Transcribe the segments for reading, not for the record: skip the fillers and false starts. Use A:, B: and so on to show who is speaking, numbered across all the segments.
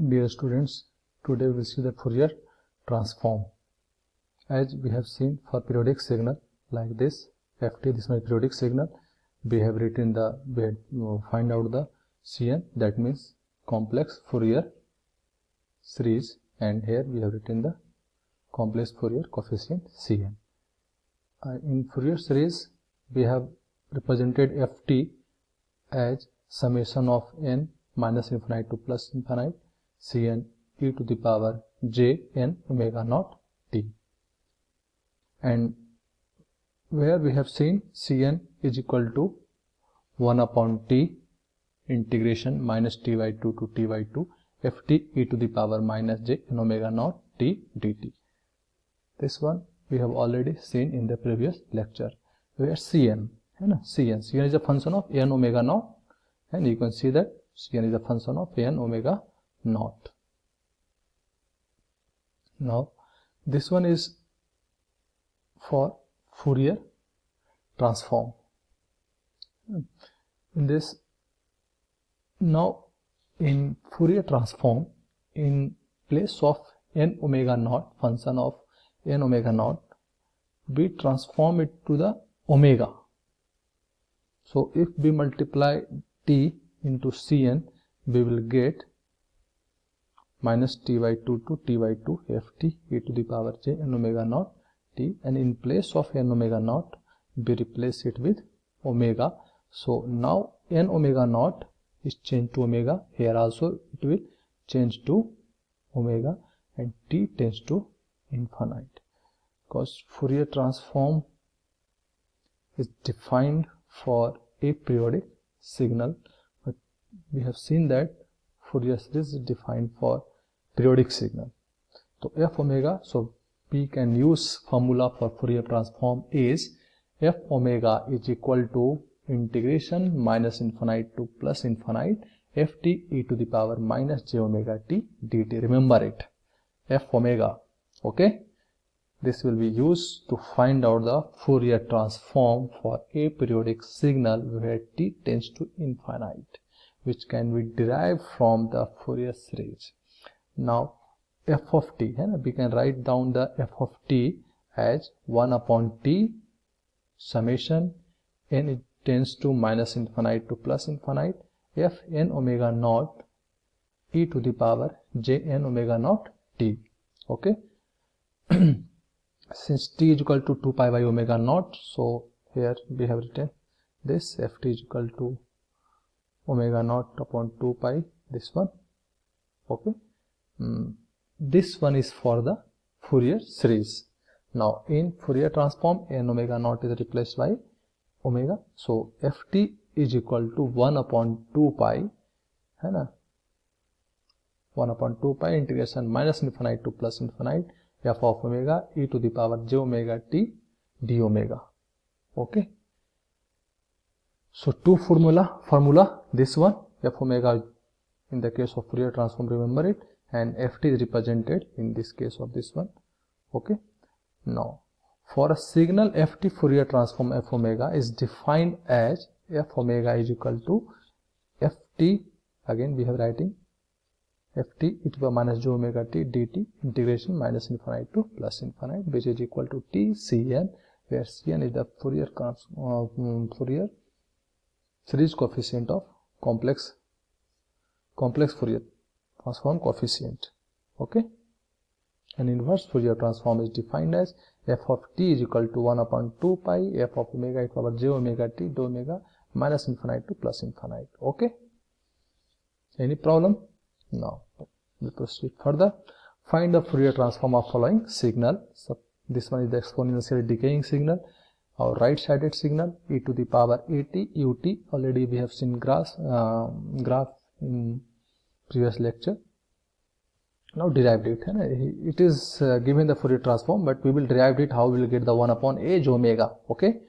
A: Dear students, today we will see the Fourier transform. As we have seen for periodic signal like this ft, this is my periodic signal. We have written find out the Cn, that means complex Fourier series, and here we have written the complex Fourier coefficient Cn. In Fourier series we have represented ft as summation of n minus infinite to plus infinite Cn e to the power j n omega naught t, and where we have seen Cn is equal to 1 upon t integration minus t by 2 to t by 2 ft e to the power minus j n omega naught t dt. This one we have already seen in the previous lecture, where Cn is a function of n omega naught, and you can see that Cn is a function of n omega naught. Now this one is for Fourier transform. In this, now in Fourier transform, in place of n omega naught, function of n omega naught, we transform it to the omega. So if we multiply t into Cn, we will get minus t by 2 to t by 2 ft e to the power j n omega naught t, and in place of n omega naught we replace it with omega. So now n omega naught is changed to omega, here also it will change to omega, and t tends to infinite, because Fourier transform is defined for a periodic signal, but we have seen that Fourier series is defined for periodic signal. So f omega, so we can use formula for Fourier transform is f omega is equal to integration minus infinite to plus infinite ft e to the power minus j omega t dt. Remember it, f omega. Okay, this will be used to find out the Fourier transform for a periodic signal where t tends to infinite, which can be derived from the Fourier series. Now f of t, we can write down the f of t as 1 upon t summation n it tends to minus infinite to plus infinite f n omega naught e to the power j n omega naught t. Okay, since t is equal to 2 pi by omega naught, so here we have written this ft is equal to omega naught upon 2 pi, this one. Okay, this one is for the Fourier series. Now in Fourier transform, n omega naught is replaced by omega, so ft is equal to 1 upon 2 pi, 1 upon 2 pi integration minus infinite to plus infinite f of omega e to the power j omega t d omega. Okay, so two formula, this one f omega in the case of Fourier transform, remember it, and ft is represented in this case of this one. Okay, now for a signal ft, Fourier transform f omega is defined as f omega is equal to ft, again we have writing ft e to the power minus j omega t dt integration minus infinite to plus infinite, which is equal to t Cn, where Cn is the Fourier series coefficient of complex Fourier transform coefficient. Okay, and inverse Fourier transform is defined as f of t is equal to 1 upon 2 pi f of omega e to the power j omega t d omega minus infinite to plus infinite. Okay, any problem? Now we proceed further. Find the Fourier transform of following signal. So this one is the exponentially decaying signal, or right-sided signal e to the power at ut. Already we have seen graph in previous lecture. Now derived it. It is given the Fourier transform, but we will derive it how we will get the 1 upon a j omega. Okay,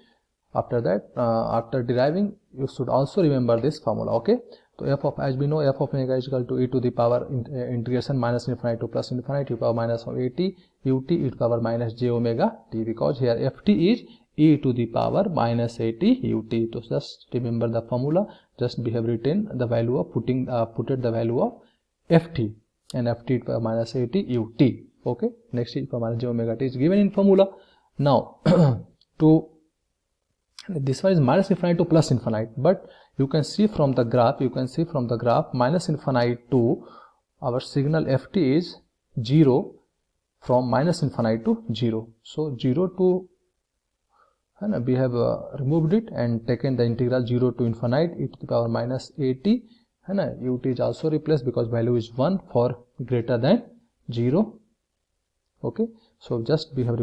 A: after that, after deriving, you should also remember this formula. Okay, so f of, as we know, f of omega is equal to e to the power integration minus infinite to plus infinite e to the power minus of at ut e to the power minus j omega t, because here ft is e to the power minus at ut. So just remember the formula. Just we have written the value of putted the value of ft. and ft e to the power minus at ut. Okay, next e to the power minus j omega t is given in formula. Now to this one is minus infinite to plus infinite, but you can see from the graph, minus infinite to our signal ft is 0 from minus infinite to 0. So 0 to, and we have removed it and taken the integral 0 to infinite e to the power minus at, and ut is also replaced because value is 1 for greater than 0. Okay, so just we have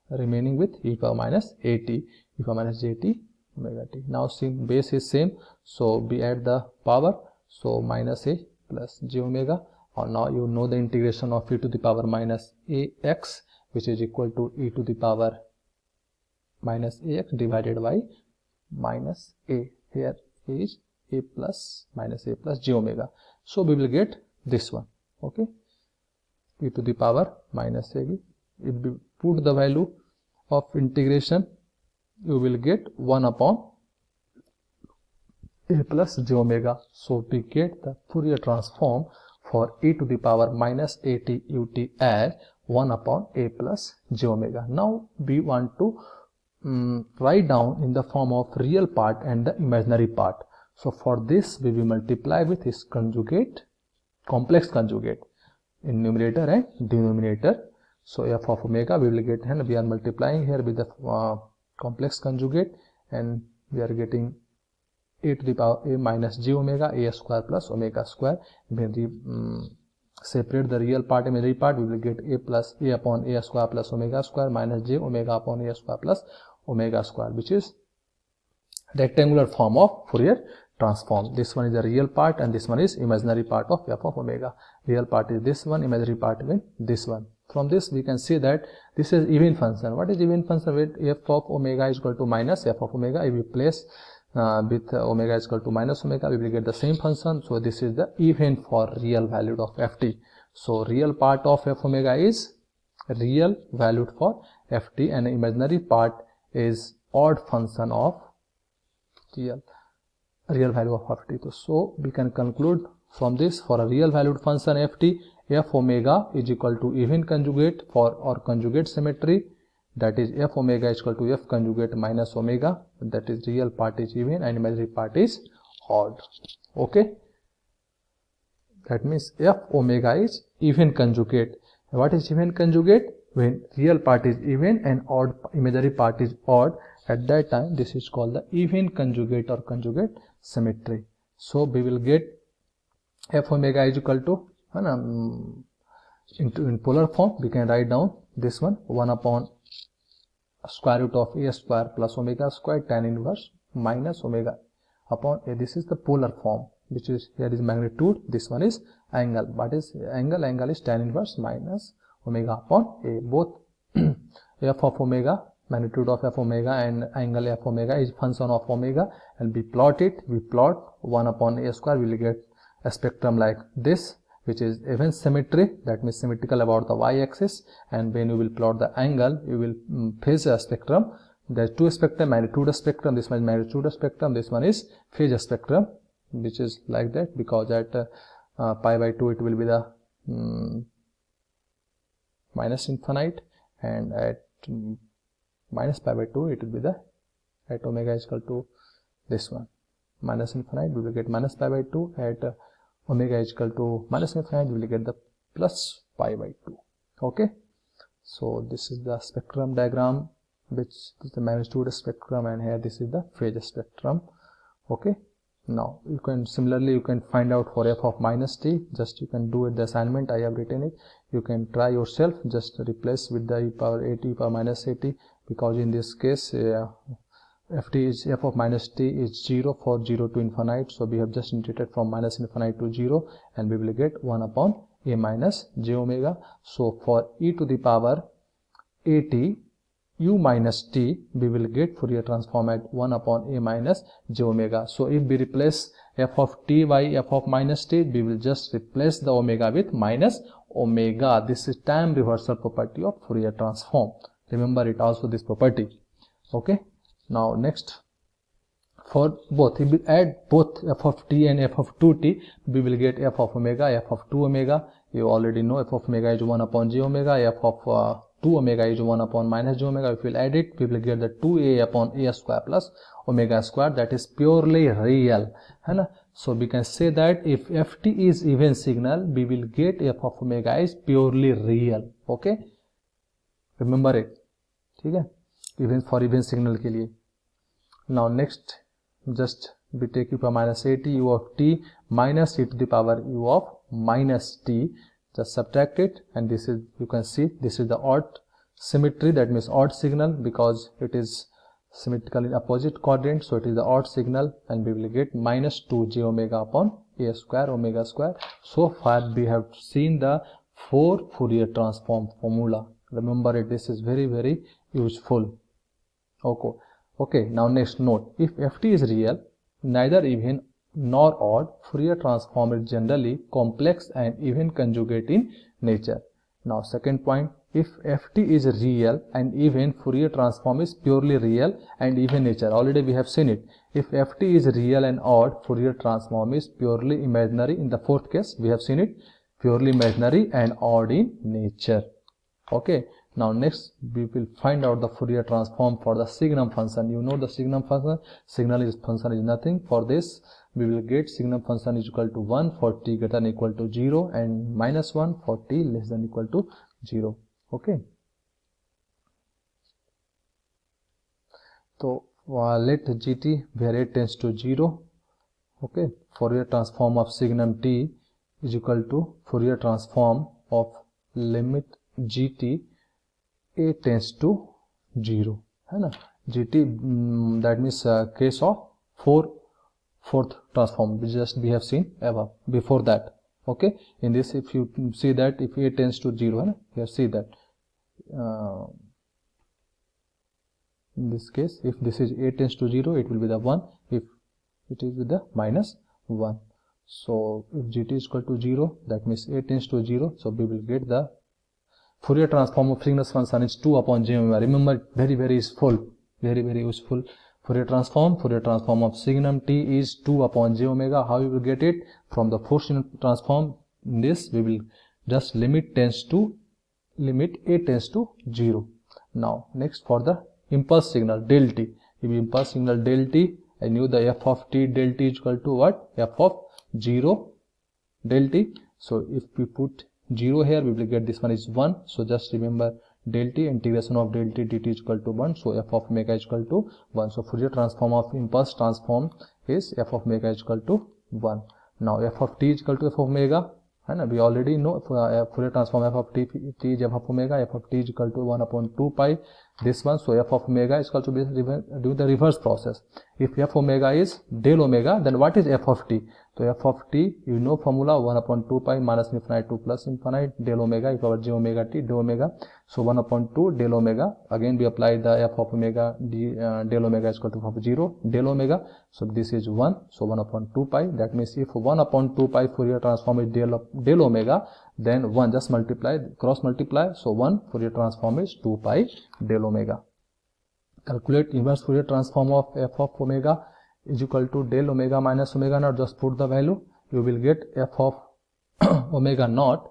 A: remaining with e to the power minus at, e to the power minus jt omega t. Now since base is same, so we add the power, so minus a plus j omega, or now you know the integration of e to the power minus ax, which is equal to e to the power minus ax divided by minus a. Here is a plus minus a plus j omega, so we will get this one. Okay, e to the power minus a. If we put the value of integration, you will get 1 upon a plus j omega. So we get the Fourier transform for e to the power minus at ut as 1 upon a plus j omega. Now we want to write down in the form of real part and the imaginary part. So for this we will multiply with its conjugate, complex conjugate in numerator and denominator. So f of omega we will get, and we are multiplying here with the complex conjugate, and we are getting a to the power a minus j omega a square plus omega square. When we separate the real part, imaginary part, we will get a plus a upon a square plus omega square minus j omega upon a square plus omega square, which is rectangular form of Fourier transform. This one is the real part and this one is imaginary part of f of omega. Real part is this one, imaginary part is this one. From this we can see that this is even function. What is even function? With f of omega is equal to minus f of omega, if we place with omega is equal to minus omega, we will get the same function. So this is the even for real valued of ft. So real part of f omega is real valued for ft, and imaginary part is odd function of real value of ft. So we can conclude from this, for a real valued function ft, f omega is equal to even conjugate for or conjugate symmetry, that is f omega is equal to f conjugate minus omega, that is real part is even and imaginary part is odd. Okay, that means f omega is even conjugate. What is even conjugate? When real part is even and odd imaginary part is odd, at that time this is called the even conjugate or conjugate symmetry. So we will get f omega is equal to, in polar form we can write down this one, 1 upon square root of a square plus omega square tan inverse minus omega upon a. This is the polar form, which is here is magnitude, this one is angle. What is angle? Angle is tan inverse minus omega upon a. Both f of omega, magnitude of f omega, and angle f omega is function of omega, and we plot it. We plot 1 upon a square, we will get a spectrum like this, which is even symmetry, that means symmetrical about the y-axis. And when you will plot the angle, you will phase a spectrum. There are two spectrum, magnitude spectrum, this one is magnitude spectrum, this one is phase spectrum, which is like that, because at pi by 2 it will be the minus infinite, and at minus pi by 2 it will be the, at omega is equal to this one minus infinite, we will get minus pi by 2. At omega is equal to minus infinite, we will get the plus pi by 2. Okay, so this is the spectrum diagram, which is the magnitude spectrum, and here this is the phase spectrum. Okay, now you can similarly you can find out for f of minus t. Just you can do it, the assignment I have written it, you can try yourself. Just replace with the e power at, e power minus at, because in this case f of minus t is 0 for 0 to infinite, so we have just integrated from minus infinite to 0, and we will get 1 upon a minus j omega. So for e to the power at u minus t, we will get Fourier transform at 1 upon a minus j omega. So if we replace f of t by f of minus t, we will just replace the omega with minus omega. This is time reversal property of Fourier transform. Remember it also, this property. Okay, now next for both, if we add both f of t and f of 2t, we will get f of omega, f of 2 omega. You already know f of omega is 1 upon j omega, f of 2 omega is 1 upon minus j omega. If we will add it, we will get the 2a upon a square plus omega square, that is purely real, है ना. So we can say that if ft is even signal, we will get f of omega is purely real. Okay, remember it, ठीक है, even for even signal के लिए. Now next, just we take u power minus at u of t minus e to the power u of minus t, just subtract it, and this is, you can see this is the odd symmetry, that means odd signal, because it is symmetrical in opposite quadrant, so it is the odd signal, and we will get minus 2 j omega upon a square omega square. So far we have seen the 4 Fourier transform formula. Remember it, this is very useful. Okay, now next note, if ft is real, neither even nor odd, Fourier transform is generally complex and even conjugate in nature. Now second point, if ft is real and even, Fourier transform is purely real and even nature. Already we have seen it. If ft is real and odd, Fourier transform is purely imaginary. In the fourth case we have seen it, purely imaginary and odd in nature. Okay, now next we will find out the Fourier transform for the signum function. You know the signum function, function is nothing. For this we will get signum function is equal to 1 for t greater than equal to 0 and minus 1 for t less than equal to 0. Okay, so let gt where a tends to 0. Okay, Fourier transform of signum t is equal to Fourier transform of limit gt a tends to 0, है ना. gt that means case of fourth transform, we have seen above before that. Okay, in this if you see that if a tends to 0, है ना, here see that in this case if this is a tends to 0, it will be the 1, if it is with the minus 1. So if gt is equal to 0, that means a tends to 0, so we will get the Fourier transform of signum function is 2 upon j omega. Remember, very useful, very useful. Fourier transform of signum t is 2 upon j omega. How you will get it? From the Fourier transform, in this we will just limit a tends to 0. Now next, for the impulse signal del t. If impulse signal del t, I knew the f of t del t is equal to what? F of 0 del t. So if we put 0 here, we will get this one is 1. So just remember del t, integration of del t dt is equal to 1. So f of omega is equal to 1. So Fourier transform of impulse transform is f of omega is equal to 1. Now f of t is equal to f of omega, and we already know Fourier transform f of t is f of omega, f of t is equal to 1 upon 2 pi this one. So f of omega is equal to do the reverse process. If f omega is del omega, then what is f of t? So f of t, you know formula, 1 upon 2 pi minus infinite to plus infinite del omega e power j omega t del omega. So 1 upon 2 del omega, again we apply the f of omega del omega is equal to f of 0 del omega. So this is 1, so 1 upon 2 pi, that means if 1 upon 2 pi Fourier transform is del omega, then 1 just multiply, cross multiply, so 1 Fourier transform is 2 pi del omega. Calculate inverse Fourier transform of f of omega is equal to del omega minus omega naught. Just put the value, you will get f of omega naught,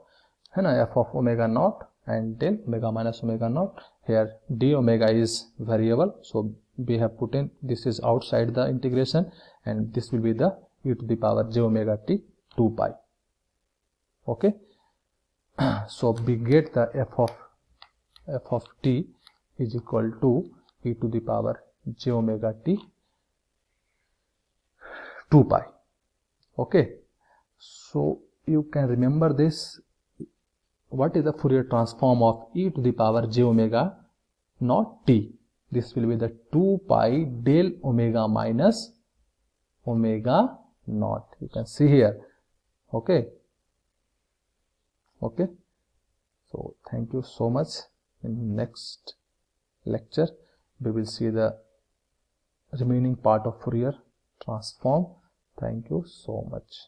A: है ना, f of omega naught and del omega minus omega naught. Here d omega is variable, so we have put in, this is outside the integration, and this will be the e to the power j omega t 2 pi. Okay, so we get the f of t is equal to e to the power j omega t 2 pi. Okay, so you can remember this. What is the Fourier transform of e to the power j omega naught t? This will be the 2 pi del omega minus omega naught. You can see here. Okay, so thank you so much. In next lecture we will see the remaining part of Fourier transform. Thank you so much.